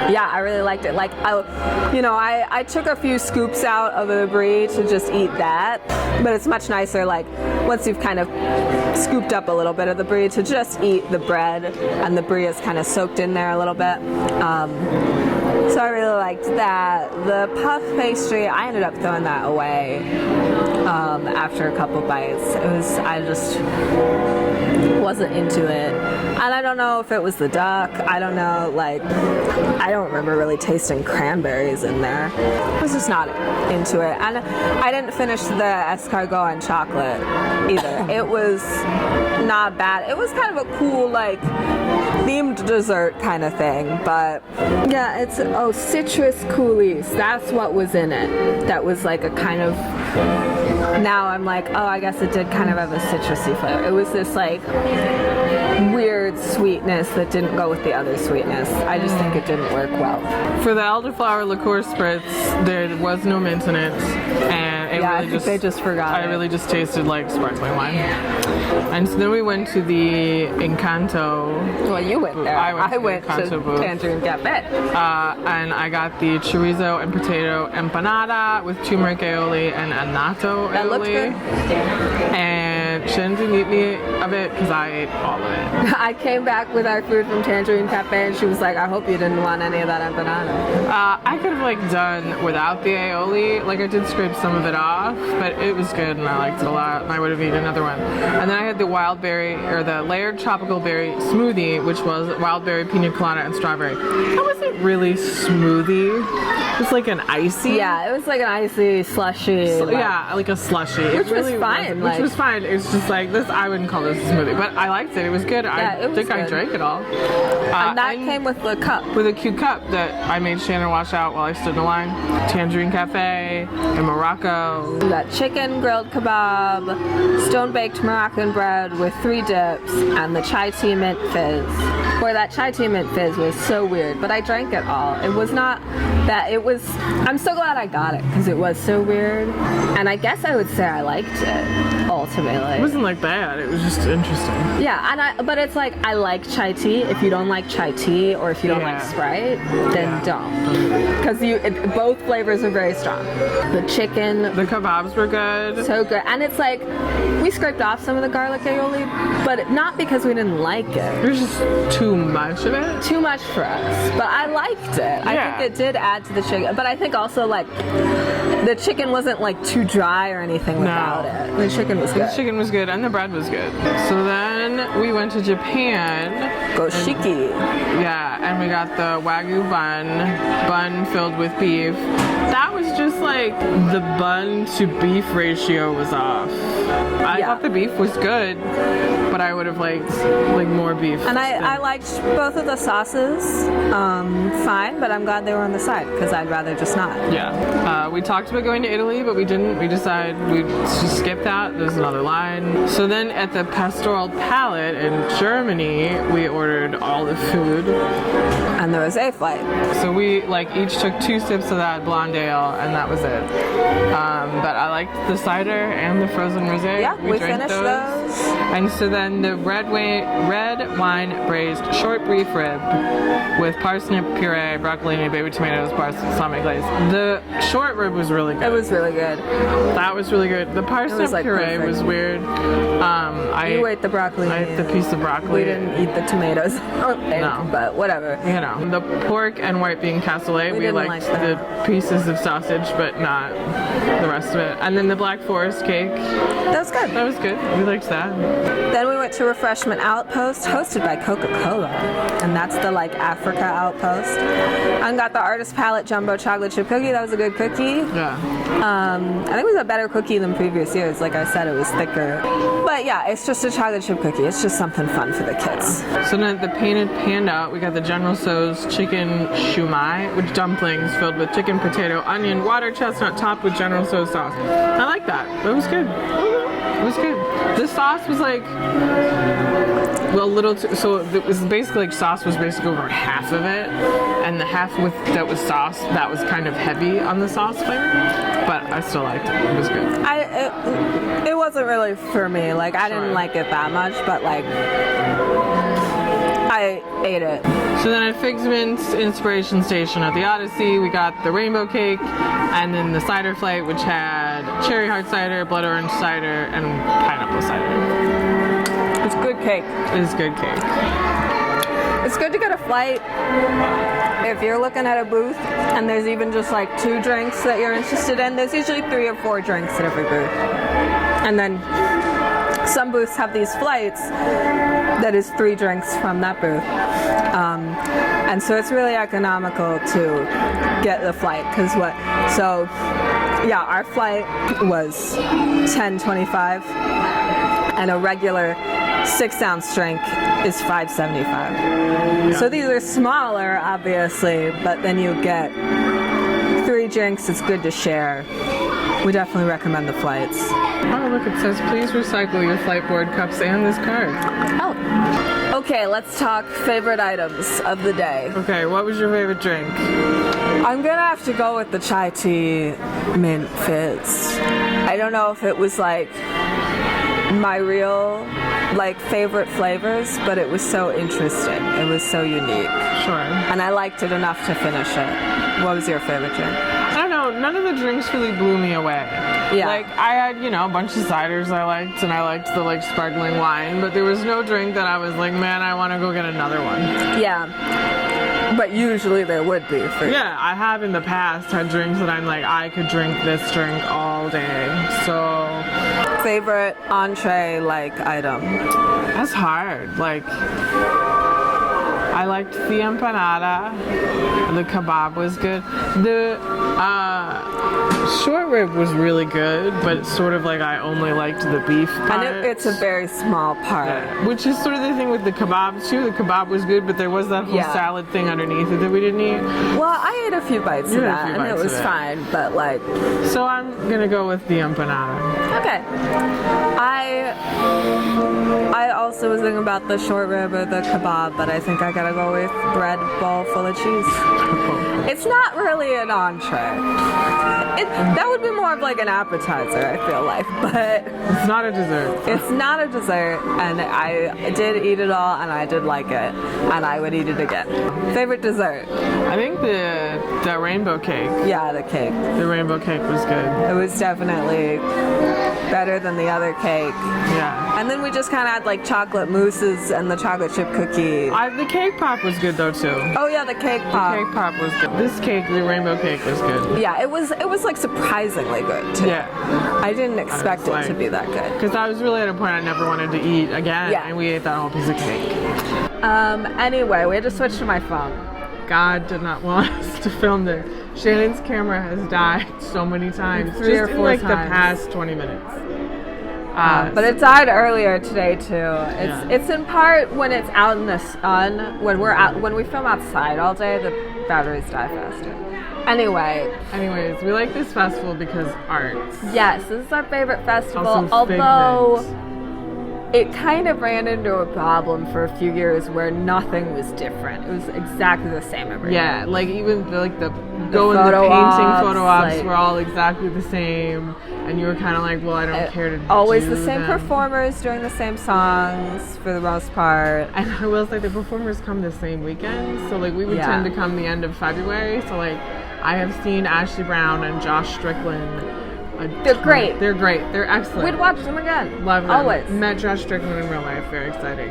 Yeah, I really liked it. Like, I took a few scoops out of the brie to just eat that, but it's much nicer, like, once you've kind of scooped up a little bit of the brie, to just eat the bread, and the brie is kind of soaked in there a little bit. So I really liked that. The puff pastry, I ended up throwing that away after a couple bites. I just wasn't into it. And I don't know if it was the duck. I don't know, like, I don't remember really tasting cranberries in there. I was just not into it. And I didn't finish the escargot and chocolate either. It was not bad. It was kind of a cool, like, themed dessert kind of thing. But yeah, it's, citrus coulis. That's what was in it. That was like a kind of, now I'm like, I guess it did kind of have a citrusy flavor. It was this like weird sweetness that didn't go with the other sweetness. I just think it didn't work well. For the elderflower liqueur spritz, there was no mint in it, and it I really think they just forgot I it. really just tasted like sparkling wine. And so then we went to the Encanto. Well, you went there. I went to the Encanto booth. Tangerine Cafe. And I got the chorizo and potato empanada with turmeric aioli and annatto aioli. That looked good. And Shannen didn't eat me of it because I ate all of it. I came back with our food from Tangerine Cafe, and she was like, I hope you didn't want any of that empanada. I could have like done without the aioli. Like, I did scrape some of it off, but it was good and I liked it a lot, and I would have eaten another one. And then I had the wild berry, or the layered tropical berry smoothie, which was wild berry, pina colada, and strawberry. That wasn't really smoothie. It was like an icy. Yeah, it was like an icy, slushy. Yeah, like a slushy. Which was fine, Which was fine. It was just like this. I wouldn't call this a smoothie, but I liked it. It was good. Yeah, it was think I good. drank it all. And that came with the cup. With a cute cup that I made Shannen wash out while I stood in line. Tangerine Cafe in Morocco. We got chicken, grilled kebab, stone-baked Moroccan bread with 3 dips, and the chai tea mint fizz. Boy, that chai tea mint fizz was so weird, but I drank it all. It was not that, it was, I'm so glad I got it, because it was so weird. And I guess I would say I liked it, ultimately. It wasn't like bad. It was just interesting. Yeah, but it's like, I like chai tea. If you don't like chai tea, or if you don't like Sprite, then don't. Because both flavors are very strong. The chicken, The kebabs were good. so good. And it's like, we scraped off some of the garlic aioli, but not because we didn't like it. There's just too much of it. Too much for us. But I liked it. I Yeah. think it did add to the chicken. But I think also, like, the chicken wasn't, like, too dry or anything without it. The chicken was good. The chicken was good and the bread was good. So then we went to Japan. Goshiki. Yeah, and we got the wagyu bun filled with beef. That was just like the bun to beef ratio was off. I thought the beef was good, but I would have liked like more beef. And I liked both of the sauces fine, but I'm glad they were on the side because I'd rather just not. Yeah. We talked about going to Italy, but we didn't. We decided we'd just skip that. There's another line. So then at the Pastoral Palette in Germany, we ordered ordered all the food. And the rosé flight. So we like each took 2 sips of that blonde ale, and that was it. But I liked the cider and the frozen rosé. Yeah, we drank finished those. And so then the red wine braised short beef rib with parsnip puree, broccolini, baby tomatoes, balsamic glaze. The short rib was really good. It was really good. That was really good. The parsnip like, puree perfect. was weird. You ate the broccoli. I ate the piece of broccoli. We didn't eat the tomatoes. I don't think, No. but whatever. You know, the pork and white bean cassoulet, we didn't liked like the that. pieces of sausage, but not the rest of it. And then the Black Forest cake, That was good. that was good. We liked that. Then we went to Refreshment Outpost, hosted by Coca-Cola, and that's the like Africa outpost. And got the Artist Palette Jumbo Chocolate Chip Cookie. That was a good cookie. Yeah. I think it was a better cookie than previous years. Like I said, it was thicker. But yeah, it's just a chocolate chip cookie. It's just something fun for the kids. So then at the Painted Panda, we got the General Tso's chicken shumai, with dumplings filled with chicken, potato, onion, water chestnut, topped with General Tso's sauce. I like that. That was good. It was good. The sauce was like, well, a little too, so it was basically like sauce was basically over half of it, and the half that was sauce, that was kind of heavy on the sauce flavor, but I still liked it. It was good. It wasn't really for me. Like I didn't like it that much, but like I ate it. So then at Figment's Inspiration Station at the Odyssey, we got the rainbow cake, and then the cider flight, which had cherry heart cider, blood orange cider, and pineapple cider. It's good cake. It is good cake. It's good to get a flight if you're looking at a booth and there's even just like 2 drinks that you're interested in. There's usually 3 or 4 drinks at every booth. And then some booths have these flights that is 3 drinks from that booth. And so it's really economical to get the flight so yeah, our flight was $10.25 and a regular 6-ounce drink is $5.75. Yeah. So these are smaller, obviously, but then you get 3 drinks. It's good to share. We definitely recommend the flights. Oh, look, it says, please recycle your flight board cups and this card. Oh. Okay, let's talk favorite items of the day. Okay, what was your favorite drink? I'm gonna have to go with the chai tea mint fizz. I don't know if it was like my real like favorite flavors, but it was so interesting. It was so unique. Sure. And I liked it enough to finish it. What was your favorite drink? I don't know, none of the drinks really blew me away. Yeah. Like, I had, a bunch of ciders I liked, and I liked the, like, sparkling wine, but there was no drink that I was like, man, I want to go get another one. Yeah. But usually there would be for you. Yeah, I have in the past had drinks that I'm like, I could drink this drink all day. So, Favorite entree, like, item? that's hard. Like, I liked the empanada. The kebab was good. The short rib was really good, but it's sort of like I only liked the beef part. And it's a very small part. Yeah, which is sort of the thing with the kebabs too. The kebab was good, but there was that whole salad thing underneath it that we didn't eat. Well, I ate a few bites of that, and it was fine, but like... So I'm gonna go with the empanada. Okay. I also was thinking about the short rib or the kebab, but I think I gotta go with bread bowl full of cheese. It's not really an entree. That would be more of like an appetizer, I feel like, but... It's not a dessert. It's not a dessert, and I did eat it all, and I did like it, and I would eat it again. Favorite dessert? I think the rainbow cake. Yeah, the cake. The rainbow cake was good. It was definitely better than the other cake. Yeah. And then we just kind of had like chocolate mousses and the chocolate chip cookie. The cake pop was good though too. Oh yeah, the cake pop. The cake pop was good. This cake, the rainbow cake, was good. Yeah, it was like surprisingly good too. Yeah. I didn't expect it to be that good. Because I was really at a point I never wanted to eat again, and we ate that whole piece of cake. Anyway, we had to switch to my phone. God did not want us to film this. Shannen's camera has died so many times. Three or just four in like times. the past 20 minutes. But it died earlier today too. It's in part when it's out in the sun. When we film outside all day, the batteries die faster. Anyways, we like this festival because art. Yes, this is our favorite festival. Also although it kind of ran into a problem for a few years where nothing was different. It was exactly the same every year. Yeah, like even the painting photo photo ops like, were all exactly the same, and you were kind of like, well, I don't care to always do the same them. performers doing the same songs for the most part. And I will say the performers come the same weekend, so like we would tend to come the end of February. So like I have seen Ashley Brown and Josh Strickland. They're great. They're great. They're excellent. We'd watch them again. Love them. Always. Met Josh Strickland in real life. Very exciting.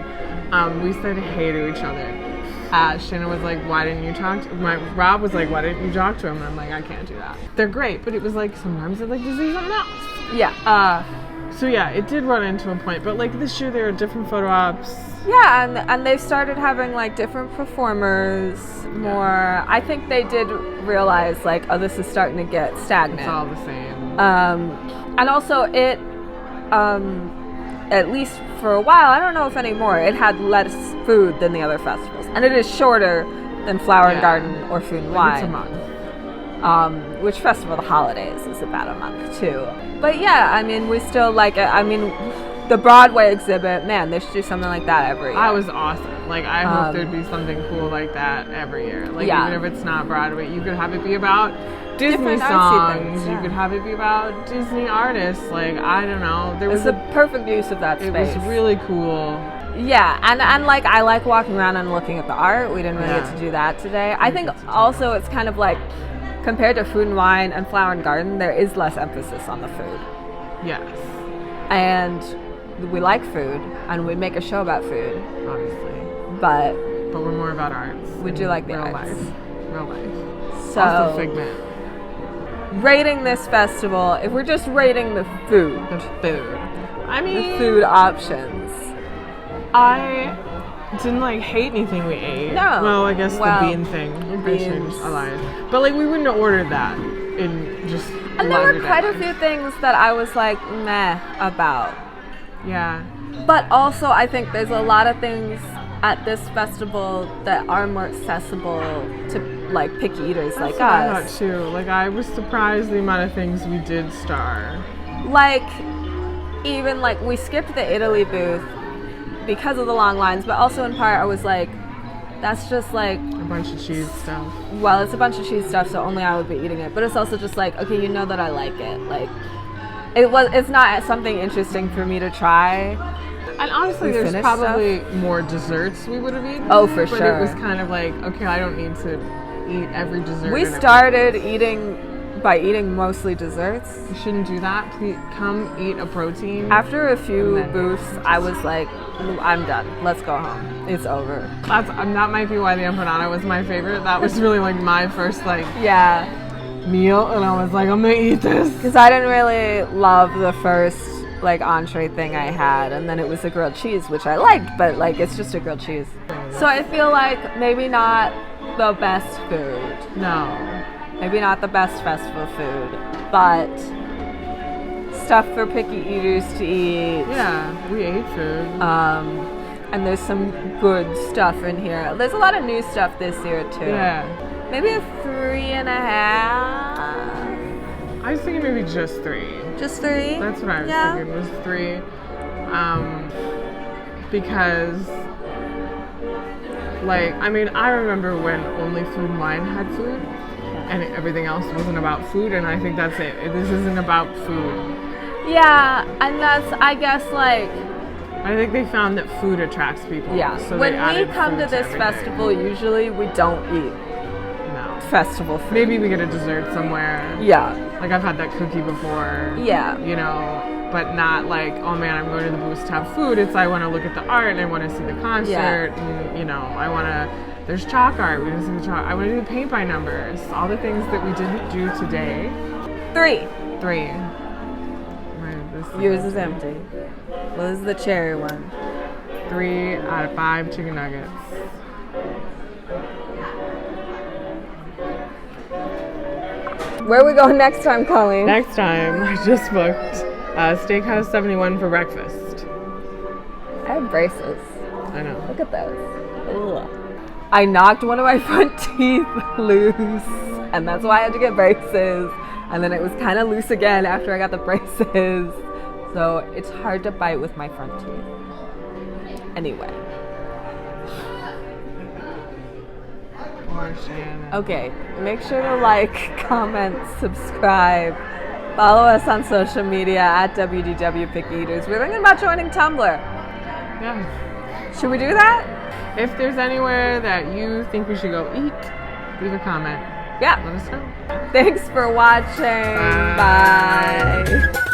We said hey to each other. Shannen was like, why didn't you talk to Rob was like, why didn't you talk to him? And I'm like, I can't do that. They're great, but it was like sometimes I'd like to see something else. Yeah. So yeah, it did run into a point. But like this year there are different photo ops. Yeah, and they've started having like different performers more. I think they did realize like, oh, this is starting to get stagnant. It's all the same. And also it, at least for a while, I don't know if anymore, it had less food than the other festivals. And it is shorter than Flower and Garden or Food and Wine. It's a month. Which Festival of the Holidays is about a month too. But yeah, I mean, we still like it. I mean, the Broadway exhibit, man, they should do something like that every year. That was awesome. Like, I hope there'd be something cool like that every year. Like, even if it's not Broadway, you could have it be about Disney Different artsy songs. things, You could have it be about Disney artists. Like, I don't know. There was it's a perfect use of that space. It was really cool. Yeah, and like I like walking around and looking at the art. We didn't really get to do that today. I think also it's kind of like compared to Food and Wine and Flower and Garden, there is less emphasis on the food. Yes. And we like food, and we make a show about food, Obviously. but we're more about arts. we do like the real arts. life. Real life. So, Also Figment. rating this festival, if we're just rating the food, The food. I mean, the food options. I didn't like hate anything we ate. No. Well, I guess Well, the bean thing. I changed. I lied. But like we wouldn't have ordered that in just. And there were larger quite a deadlines. few things that I was like meh about. Yeah. But also, I think there's a lot of things at this festival that are more accessible to like picky eaters That's like what I us. thought too. Like I was surprised the amount of things we did star. Like, even like we skipped the Italy booth because of the long lines, but also in part I was like, that's just like A bunch of cheese stuff. well, it's a bunch of cheese stuff, so only I would be eating it. But it's also just like, okay, you know that I like it. Like, it's not something interesting for me to try. And honestly, We there's finished probably more desserts we would have eaten. Oh, for but sure. it was kind of like, okay, I don't need to eat every dessert. We and started eating by eating mostly desserts. You shouldn't do that. Please come eat a protein. After a few And then- booths, I was like, I'm done. Let's go home. It's over. That might be why the empanada was my favorite. That was really like my first like Yeah, meal, and I was like, I'm gonna eat this. because I didn't really love the first like entree thing I had, and then it was a grilled cheese, which I liked, but like it's just a grilled cheese. So I feel like maybe not the best food, No. maybe not the best festival food, but stuff for picky eaters to eat. Yeah, we ate food. And there's some good stuff in here. There's a lot of new stuff this year too. Yeah. Maybe a 3.5. I was thinking maybe just 3. Just 3? That's what I was Yeah. thinking was 3. Because, like, I mean, I remember when only Food and Wine had food, and everything else wasn't about food, and I think that's it. This isn't about food. Yeah, and that's, I guess, like, I think they found that food attracts people. yeah. So When they we added come food to this everything. festival, usually we don't eat No. festival food. Maybe we get a dessert somewhere. Yeah. Like, I've had that cookie before. Yeah. You know, but not like, oh man, I'm going to the booth to have food. It's I want to look at the art and I want to see the concert. And, you know, I want to, there's chalk art. We didn't see the chalk. I want to do the paint by numbers. All the things that we didn't do today. 3. 3. Right, this Yours is empty. Well, this is the cherry one. 3 out of 5 chicken nuggets. Where are we going next time, Colleen? Next time, I just booked Steakhouse 71 for breakfast. I have braces. I know. Look at those. Ugh. I knocked one of my front teeth loose, and that's why I had to get braces. And then it was kind of loose again after I got the braces. So though it's hard to bite with my front teeth. Anyway. Poor Shannen. Okay, make sure to like, comment, subscribe. Follow us on social media at WDW Pick Eaters. We're thinking about joining Tumblr. Yeah. Should we do that? If there's anywhere that you think we should go eat, leave a comment. Yeah. Let us know. Thanks for watching. Bye.